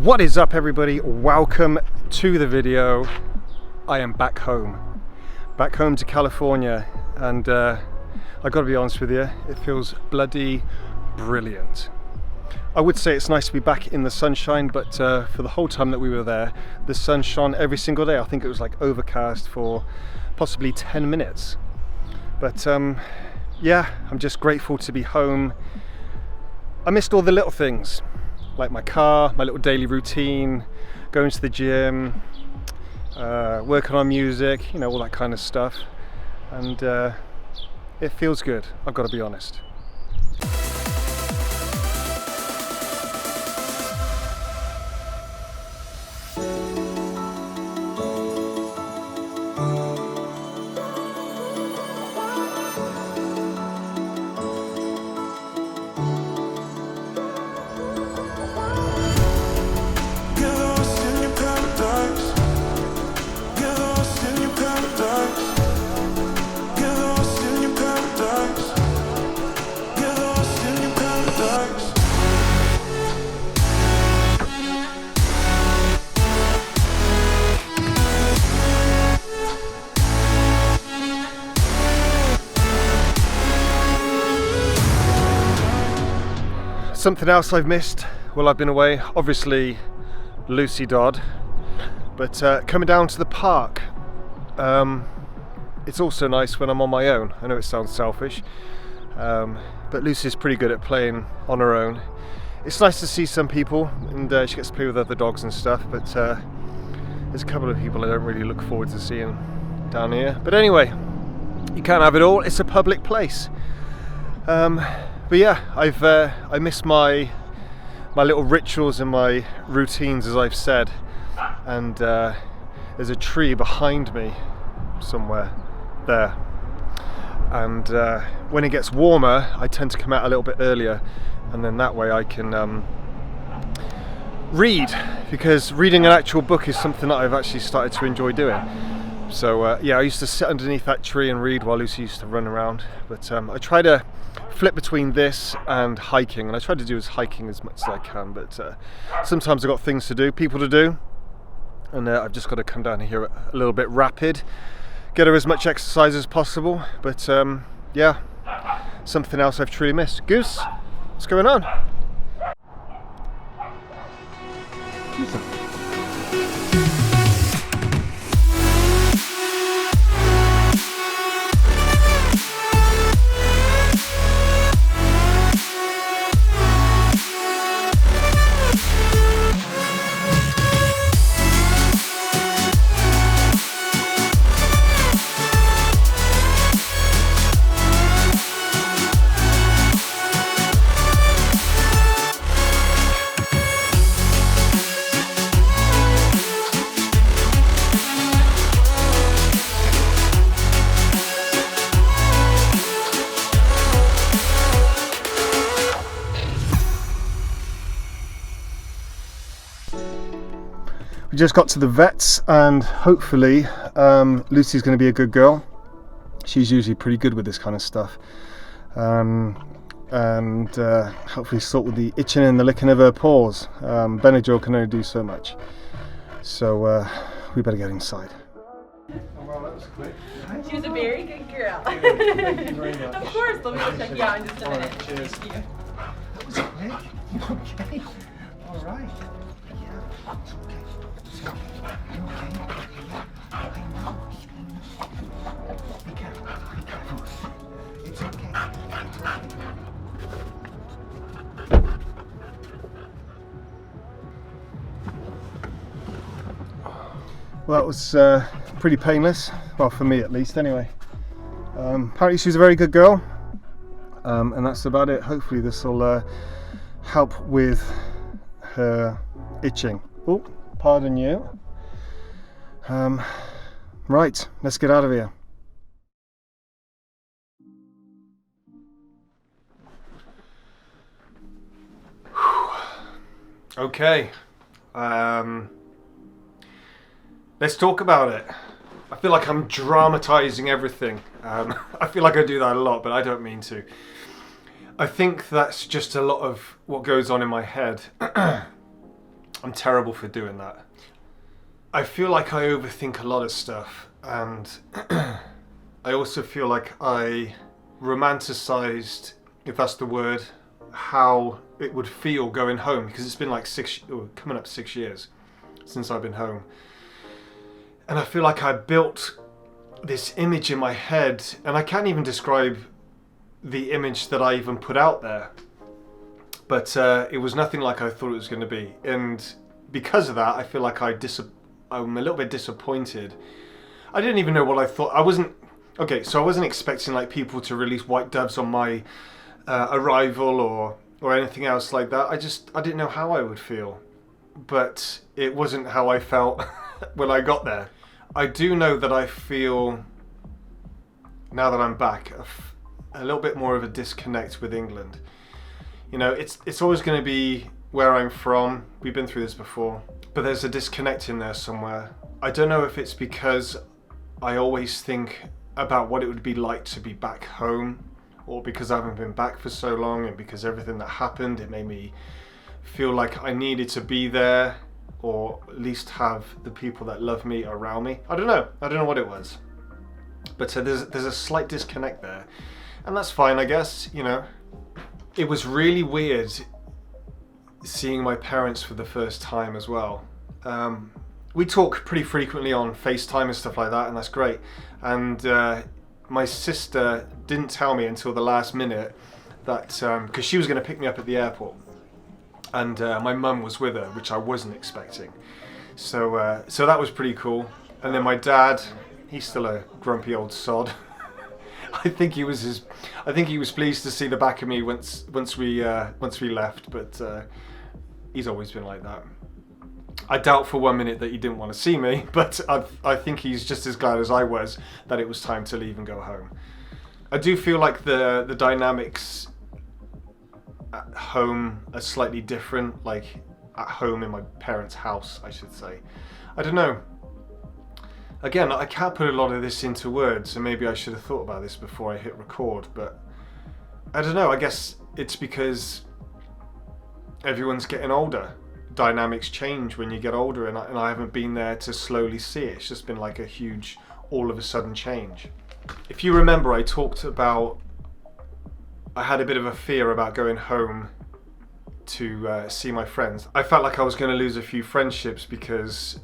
What is up, everybody? Welcome to the video. I am back home to California, and I gotta be honest with you, it feels bloody brilliant. I would say it's nice to be back in the sunshine, but for the whole time that we were there, the sun shone every single day. I think it was like overcast for possibly 10 minutes. But yeah, I'm just grateful to be home. I missed all the little things, like my car, my little daily routine, going to the gym, working on music, you know, all that kind of stuff. And it feels good, I've got to be honest. Something else I've missed while I've been away, obviously 𝗧𝗶𝗸𝗧𝗍, but coming down to the park, it's also nice when I'm on my own. I know it sounds selfish, but Lucy's pretty good at playing on her own. It's nice to see some people, and she gets to play with other dogs and stuff, but there's a couple of people I don't really look forward to seeing down here. But anyway, you can't have it all, it's a public place. But yeah, I miss my little rituals and my routines, as I've said. And there's a tree behind me somewhere there. And when it gets warmer, I tend to come out a little bit earlier, and then that way I can read, because reading an actual book is something that I've actually started to enjoy doing. So yeah, I used to sit underneath that tree and read while Lucy used to run around. But I try to flip between this and hiking, and I try to do hiking as much as I can, but sometimes I've got things to do, people to do, and I've just got to come down here a little bit rapid, get her as much exercise as possible. But yeah, something else I've truly missed. Goose, what's going on? We just got to the vets, and hopefully Lucy's going to be a good girl. She's usually pretty good with this kind of stuff, and hopefully sort with the itching and the licking of her paws. Benadryl can only do so much, so we better get inside. Oh, well, that was quick. She was a very good girl. Thank you very much. Of course, let me go check you out in just a minute. Right, cheers. Thank you. That was quick. Okay. All right. Yeah. It's okay. You okay? I know. Be careful. Be careful. It's okay. It's okay. Well, that was pretty painless. Well, for me at least, anyway. Apparently she was a very good girl, and that's about it. Hopefully this will help with her itching. Oh, pardon you. Right, let's get out of here. Okay, let's talk about it. I feel like I'm dramatizing everything. I feel like I do that a lot, but I don't mean to. I think that's just a lot of what goes on in my head. I'm terrible for doing that. I feel like I overthink a lot of stuff, and I also feel like I romanticized, if that's the word, how it would feel going home, because it's been like coming up 6 years since I've been home. And I feel like I built this image in my head, and I can't even describe the image that I even put out there. But it was nothing like I thought it was going to be. And because of that, I feel like I'm a little bit disappointed. I didn't even know what I thought. I wasn't expecting like people to release white doves on my arrival or anything else like that. I didn't know how I would feel. But it wasn't how I felt when I got there. I do know that I feel, now that I'm back, a little bit more of a disconnect with England. You know, it's always going to be where I'm from. We've been through this before. But there's a disconnect in there somewhere. I don't know if it's because I always think about what it would be like to be back home, or because I haven't been back for so long, and because everything that happened, it made me feel like I needed to be there, or at least have the people that love me around me. I don't know what it was. But there's a slight disconnect there. And that's fine, I guess, you know. It was really weird seeing my parents for the first time as well. We talk pretty frequently on FaceTime and stuff like that, and that's great. And my sister didn't tell me until the last minute that, because she was going to pick me up at the airport, and my mum was with her, which I wasn't expecting. So that was pretty cool. And then my dad, he's still a grumpy old sod. I think he was pleased to see the back of me once we left, but he's always been like that. I doubt for 1 minute that he didn't want to see me, but I think he's just as glad as I was that it was time to leave and go home. I do feel like the dynamics at home are slightly different, like at home in my parents' house, I should say. I don't know. Again, I can't put a lot of this into words, and maybe I should have thought about this before I hit record, but I don't know, I guess it's because everyone's getting older. Dynamics change when you get older, and I haven't been there to slowly see it. It's just been like a huge, all of a sudden change. If you remember, I talked about, I had a bit of a fear about going home to see my friends. I felt like I was going to lose a few friendships because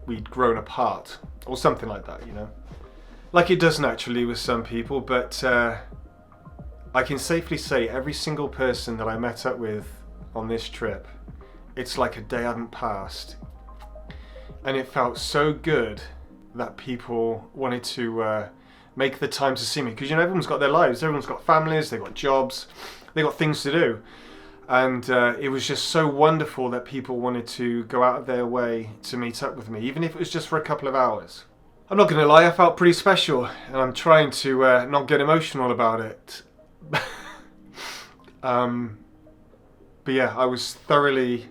we'd grown apart, or something like that, you know. Like it does naturally with some people, but I can safely say every single person that I met up with on this trip, it's like a day hadn't passed. And it felt so good that people wanted to make the time to see me, because, you know, everyone's got their lives, everyone's got families, they've got jobs, they've got things to do. And it was just so wonderful that people wanted to go out of their way to meet up with me, even if it was just for a couple of hours. I'm not going to lie, I felt pretty special, and I'm trying to not get emotional about it. But yeah, I was thoroughly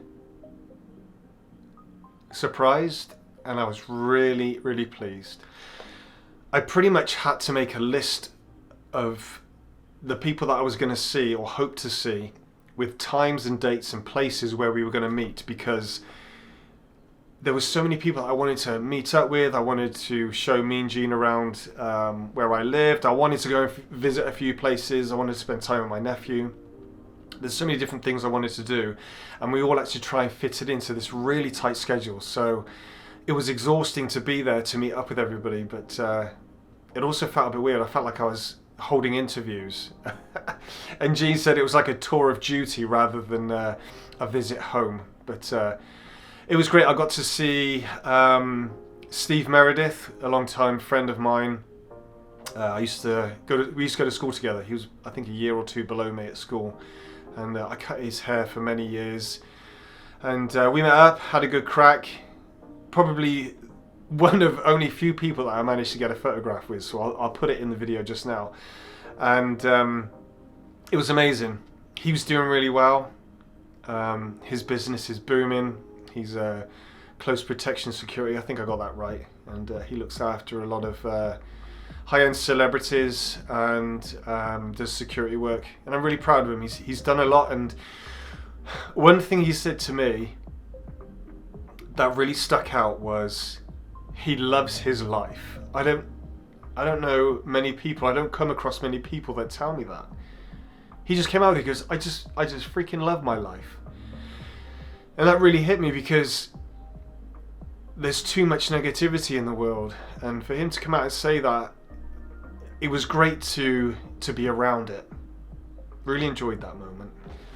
surprised, and I was really, really pleased. I pretty much had to make a list of the people that I was going to see, or hope to see, with times and dates and places where we were going to meet, because there were so many people I wanted to meet up with. I wanted to show Mean Gene around where I lived. I wanted to go and visit a few places. I wanted to spend time with my nephew. There's so many different things I wanted to do, and we all had to try and fit it into this really tight schedule. So it was exhausting to be there to meet up with everybody, but it also felt a bit weird. I felt like I was holding interviews. And Gene said it was like a tour of duty rather than a visit home. But it was great. I got to see Steve Meredith, a long-time friend of mine. We used to go to school together. He was, I think, a year or two below me at school, and I cut his hair for many years. And we met up, had a good crack. Probably one of only few people that I managed to get a photograph with, so I'll put it in the video just now. And it was amazing. He was doing really well. His business is booming. He's close protection security, I think I got that right. And he looks after a lot of high-end celebrities and does security work. And I'm really proud of him. He's done a lot. And one thing he said to me that really stuck out was he loves his life. I don't know many people, I don't come across many people that tell me that. He just came out with it because I just freaking love my life. And that really hit me because there's too much negativity in the world, and for him to come out and say that, it was great to be around it. Really enjoyed that moment.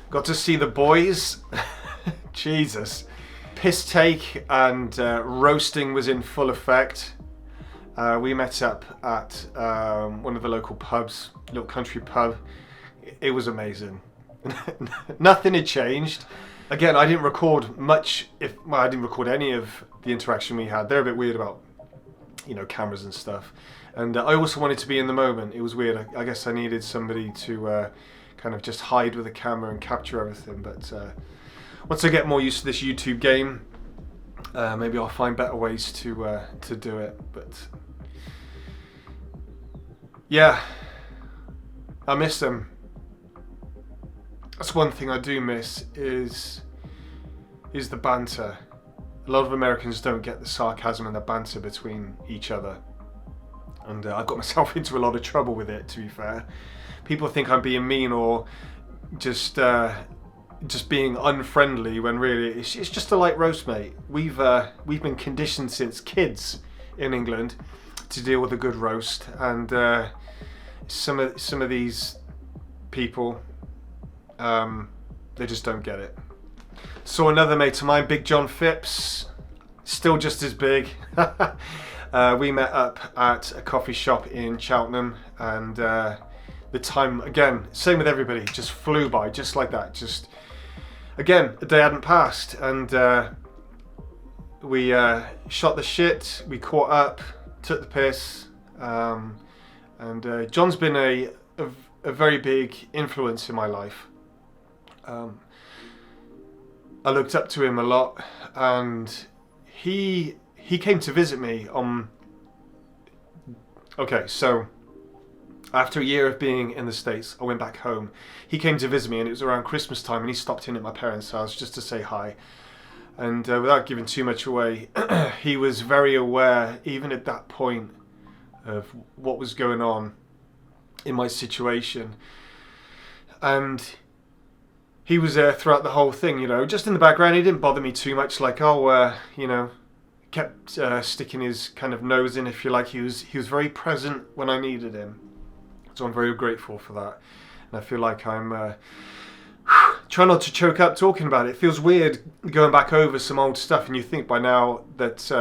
Got to see the boys. Jesus. Piss take and roasting was in full effect. We met up at one of the local pubs, little country pub. It was amazing. Nothing had changed. Again, I didn't record much. I didn't record any of the interaction we had. They're a bit weird about, cameras and stuff. And I also wanted to be in the moment. It was weird. I guess I needed somebody to kind of just hide with a camera and capture everything. But once I get more used to this YouTube game, maybe I'll find better ways to do it. But yeah, I miss them. That's one thing I do miss is the banter. A lot of Americans don't get the sarcasm and the banter between each other. And I got myself into a lot of trouble with it, to be fair. People think I'm being mean or just being unfriendly, when really it's just a light roast, mate. We've been conditioned since kids in England to deal with a good roast, and some of these people, they just don't get it. Saw another mate of mine, Big John Phipps, still just as big. We met up at a coffee shop in Cheltenham, and the time, again, same with everybody, just flew by, just like that. Just, again, a day hadn't passed, and we shot the shit, we caught up, took the piss, and John's been a very big influence in my life. I looked up to him a lot, and he came to visit me on... Okay, so after a year of being in the States, I went back home. He came to visit me, and it was around Christmas time, and he stopped in at my parents' house just to say hi. And without giving too much away, he was very aware, even at that point, of what was going on in my situation. And he was there throughout the whole thing, just in the background. He didn't bother me too much, like, kept sticking his kind of nose in, if you like. He was very present when I needed him. So I'm very grateful for that. And I feel like I'm trying not to choke up talking about it. It feels weird going back over some old stuff, and you think by now that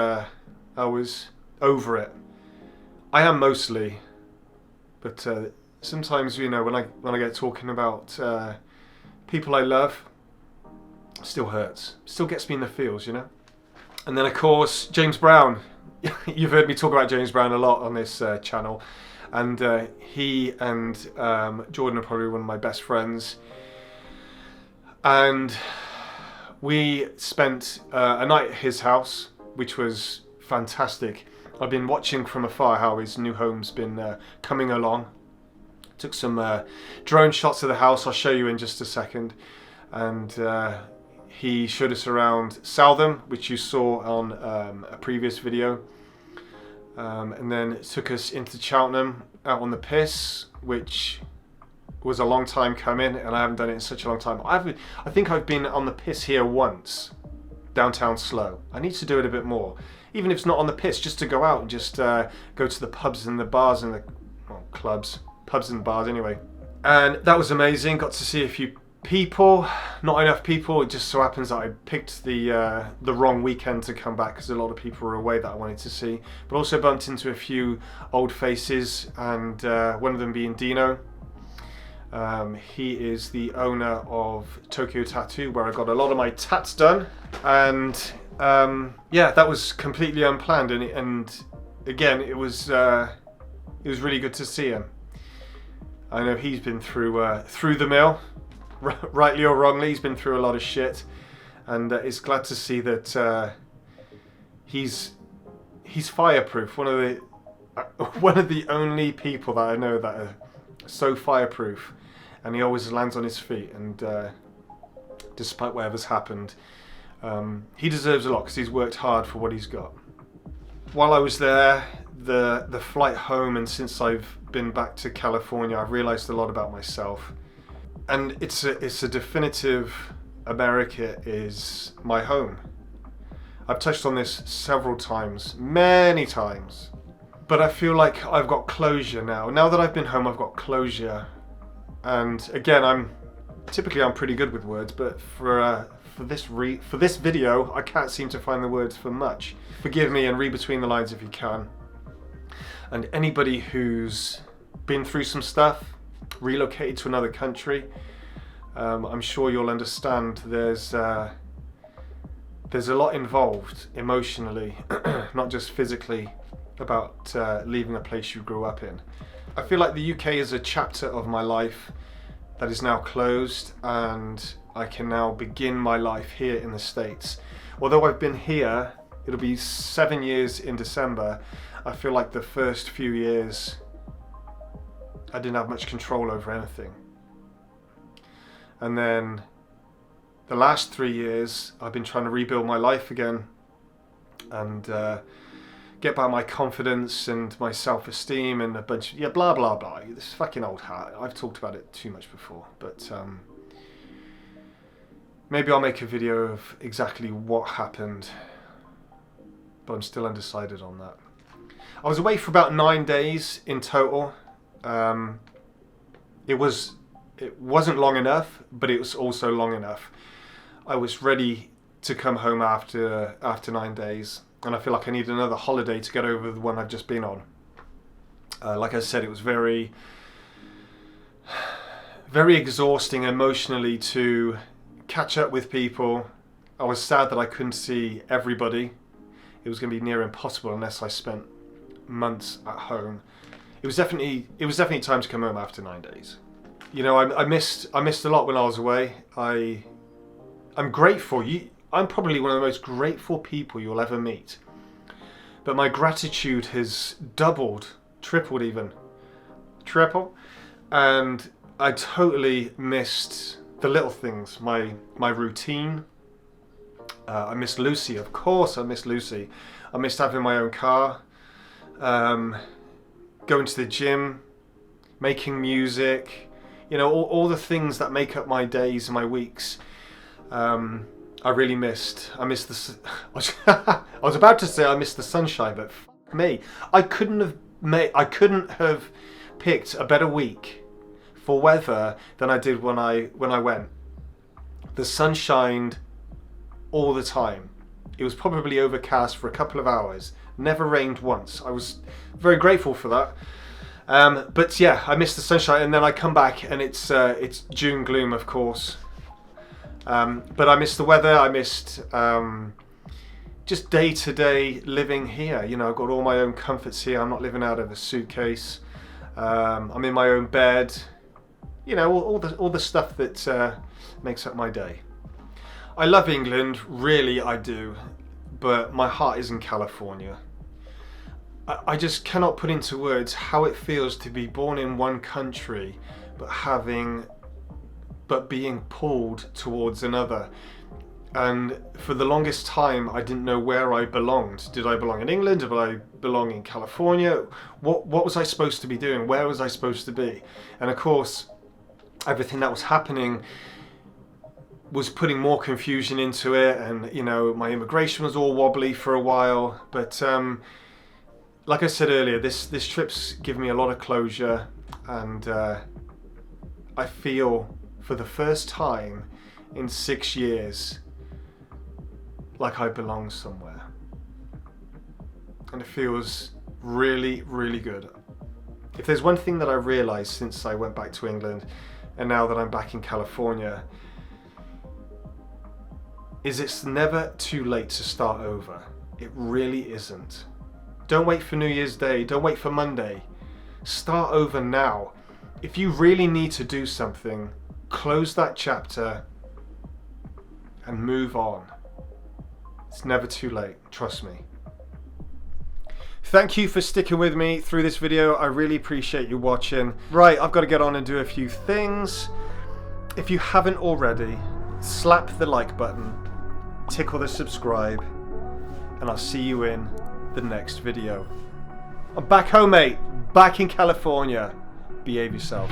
I was over it. I am mostly, but sometimes, when I get talking about people I love, it still hurts. It still gets me in the feels, And then, of course, James Brown. You've heard me talk about James Brown a lot on this channel. And he and Jordan are probably one of my best friends. And we spent a night at his house, which was fantastic. I've been watching from afar how his new home's been coming along. Took some drone shots of the house. I'll show you in just a second. And he showed us around 𝗧𝗶𝗸𝗧, which you saw on a previous video. And then took us into Cheltenham, out on the piss, which was a long time coming, and I haven't done it in such a long time. I think I've been on the piss here once, downtown Slough. I need to do it a bit more. Even if it's not on the piss, just to go out and just go to the pubs and the bars and the clubs. Pubs and bars anyway. And that was amazing. Got to see a few people, not enough people. It just so happens that I picked the wrong weekend to come back because a lot of people were away that I wanted to see. But also bumped into a few old faces, and one of them being Dino. He is the owner of Tokyo Tattoo, where I got a lot of my tats done. And yeah, that was completely unplanned, and again, it was really good to see him. I know he's been through the mill, rightly or wrongly. He's been through a lot of shit, and it's glad to see that he's fireproof. One of the only people that I know that are so fireproof, and he always lands on his feet. And despite whatever's happened He deserves a lot because he's worked hard for what he's got. While I was there, the flight home, and since I've been back to California, I've realized a lot about myself. And it's a definitive America is my home. I've touched on this several times, many times. But I feel like I've got closure now. Now that I've been home, I've got closure. And again, I'm pretty good with words, but for this video, I can't seem to find the words for much. Forgive me and read between the lines if you can. And anybody who's been through some stuff, relocated to another country, I'm sure you'll understand there's a lot involved emotionally, not just physically, about leaving a place you grew up in. I feel like the UK is a chapter of my life that is now closed, and I can now begin my life here in the States. Although I've been here, it'll be 7 years in December, I feel like the first few years I didn't have much control over anything. And then the last 3 years I've been trying to rebuild my life again and get back my confidence and my self-esteem and a bunch of, blah blah blah. This fucking old hat. I've talked about it too much before, but maybe I'll make a video of exactly what happened, but I'm still undecided on that. I was away for about 9 days in total. It wasn't long enough, but it was also long enough. I was ready to come home after 9 days, and I feel like I need another holiday to get over the one I've just been on. Like I said, it was very, very exhausting emotionally to catch up with people. I was sad that I couldn't see everybody. It was going to be near impossible unless I spent months at home. It was definitely time to come home after 9 days. You know, I missed a lot when I was away. I'm grateful. I'm probably one of the most grateful people you'll ever meet. But my gratitude has doubled, tripled even. Triple. And I totally missed the little things, my routine. I missed Lucy, of course I missed Lucy. I missed having my own car, going to the gym, making music, you know, all the things that make up my days and my weeks. I really missed. I missed the. I was about to say I missed the sunshine, but fuck me, I couldn't have picked a better week for weather than I did when I went. The sun shined all the time. It was probably overcast for a couple of hours. Never rained once. I was very grateful for that. But yeah, I missed the sunshine, and then I come back and it's June gloom, of course. But I missed the weather. I missed just day-to-day living here. You know, I've got all my own comforts here. I'm not living out of a suitcase. I'm in my own bed. You know, all the stuff that makes up my day. I love England, really I do, but my heart is in California. I just cannot put into words how it feels to be born in one country but being pulled towards another. And for the longest time I didn't know where I belonged. Did I belong in England? Did I belong in California? What was I supposed to be doing? Where was I supposed to be? And of course, everything that was happening was putting more confusion into it, and you know, my immigration was all wobbly for a while. But like I said earlier, this trip's given me a lot of closure, and I feel for the first time in 6 years like I belong somewhere, and it feels really, really good. If there's one thing that I realized since I went back to England and now that I'm back in California, is it's never too late to start over. It really isn't. Don't wait for New Year's Day, don't wait for Monday. Start over now. If you really need to do something, close that chapter and move on. It's never too late, trust me. Thank you for sticking with me through this video. I really appreciate you watching. Right, I've got to get on and do a few things. If you haven't already, slap the like button. tickle the subscribe, and I'll see you in the next video. I'm back home, mate. Back in California. Behave yourself.